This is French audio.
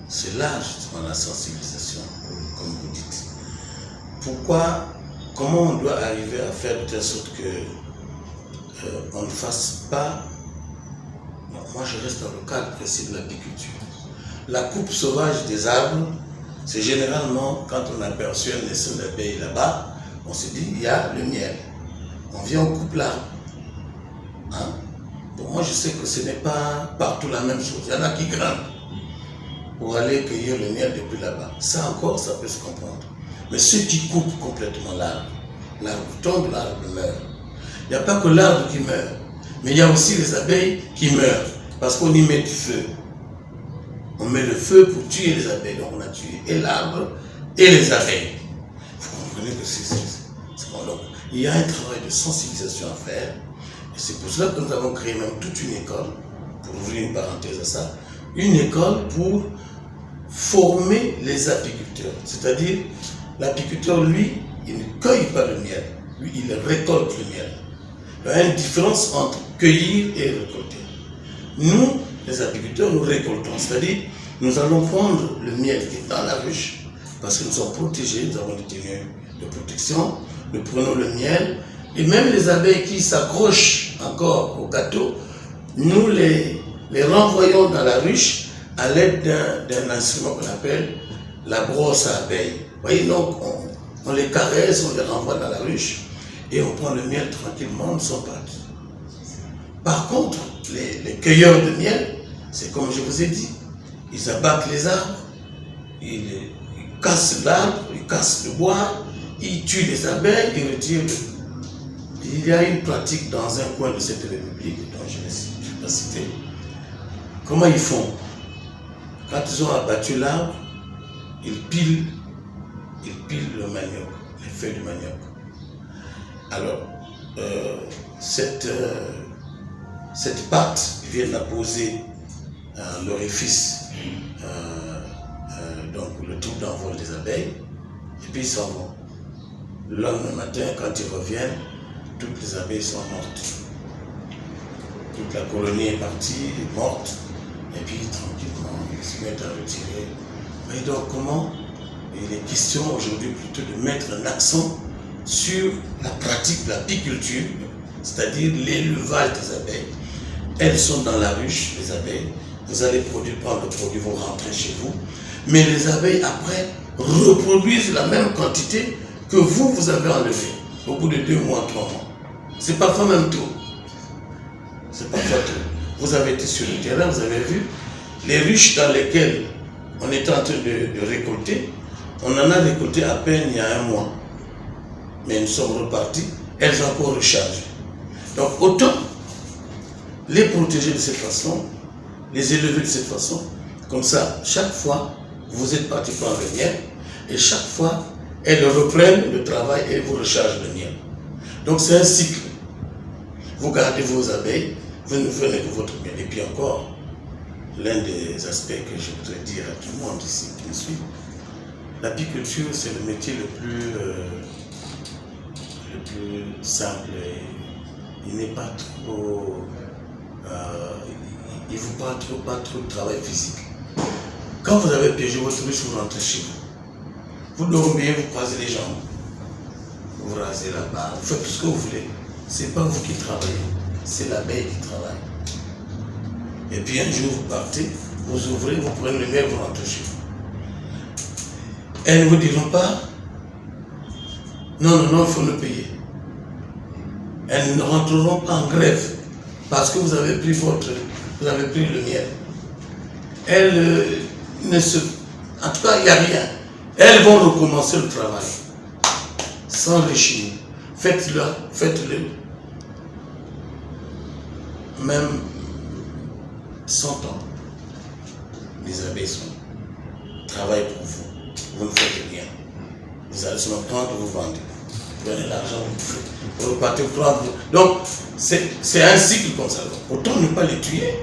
C'est là justement la sensibilisation, comme vous dites. Comment on doit arriver à faire de telle sorte que on ne fasse pas. Moi je reste dans le cadre précis de l'apiculture. La coupe sauvage des arbres, c'est généralement quand on aperçoit un essaim d'abeilles là-bas, on se dit il y a le miel. On vient, on coupe l'arbre. Hein? Bon, moi je sais que ce n'est pas partout la même chose. Il y en a qui grimpent pour aller cueillir le miel depuis là-bas. Ça encore, ça peut se comprendre. Mais ceux qui coupent complètement l'arbre tombe, l'arbre meurt. Il n'y a pas que l'arbre qui meurt, mais il y a aussi les abeilles qui meurent parce qu'on y met du feu. On met le feu pour tuer les abeilles, donc on a tué et l'arbre et les abeilles. Vous comprenez que c'est bon. Donc, il y a un travail de sensibilisation à faire, et c'est pour cela que nous avons créé même toute une école, pour ouvrir une parenthèse à ça, une école pour former les apiculteurs. C'est-à-dire, l'apiculteur, lui, il ne cueille pas le miel, lui, il récolte le miel. Il y a une différence entre cueillir et récolter. Nous, les apiculteurs, nous récoltons, c'est-à-dire, nous allons prendre le miel qui est dans la ruche, parce que nous sommes protégés, nous avons des tenues de protection, nous prenons le miel, et même les abeilles qui s'accrochent encore au gâteau, nous les renvoyons dans la ruche à l'aide d'un instrument qu'on appelle la brosse à abeilles. Vous voyez, donc on les caresse, on les renvoie dans la ruche, et on prend le miel tranquillement, on s'en part. Par contre, les cueilleurs de miel, c'est comme je vous ai dit, ils abattent les arbres, ils cassent l'arbre, ils cassent le bois, ils tuent les abeilles, ils retirent le... Il y a une pratique dans un coin de cette république, dont je ne vais pas citer. Comment ils font? Quand ils ont abattu l'arbre, ils pilent le manioc, les feuilles du manioc. Alors, cette pâte, ils viennent la poser à l'orifice, donc le trou d'envol des abeilles, et puis ils s'en vont. Le lendemain matin, quand ils reviennent, toutes les abeilles sont mortes. Toute la colonie est partie, morte, et puis tranquillement, ils se mettent à retirer. Mais donc comment? Il est question aujourd'hui plutôt de mettre un accent sur la pratique de l'apiculture, c'est-à-dire l'élevage des abeilles. Elles sont dans la ruche, les abeilles. Vous allez prendre le produit, vous rentrez chez vous. Mais les abeilles, après, reproduisent la même quantité que vous avez enlevé au bout de 2 mois, 3 mois. C'est parfois même tout. C'est parfois tout. Vous avez été sur le terrain, vous avez vu les ruches dans lesquelles on était en train de récolter. On en a récolté à peine il y a 1 mois. Mais nous sommes repartis, elles ont encore rechargé. Donc autant les protéger de cette façon, les élever de cette façon, comme ça, chaque fois, vous êtes parti prendre le miel, et chaque fois, elles reprennent le travail et vous rechargent le miel. Donc c'est un cycle. Vous gardez vos abeilles, vous venez pour votre miel. Et puis encore, l'un des aspects que je voudrais dire à tout le monde ici qui me suit, l'apiculture, c'est le métier le plus simple. Il n'est pas trop... il ne faut pas trop de travail physique. Quand vous avez piégé votre ruche, vous rentrez chez vous. Vous dormez, vous croisez les jambes. Vous rasez la barre, vous faites tout ce que vous voulez. Ce n'est pas vous qui travaillez, c'est l'abeille qui travaille. Et puis un jour, vous partez, vous ouvrez, vous prenez le miel, vous rentrez chez vous. Elles ne vous diront pas, non, il faut le payer. Elles ne rentreront pas en grève parce que vous avez pris le miel. Elles ne se... En tout cas, il n'y a rien. Elles vont recommencer le travail sans rechigner. Faites-le. Même 100 ans, les abeilles travaillent pour vous. Vous ne faites rien. Vous allez seulement prendre, vous vendez. Vous donnez l'argent, vous repartez prendre. Donc, c'est un cycle comme ça. Autant ne pas les tuer.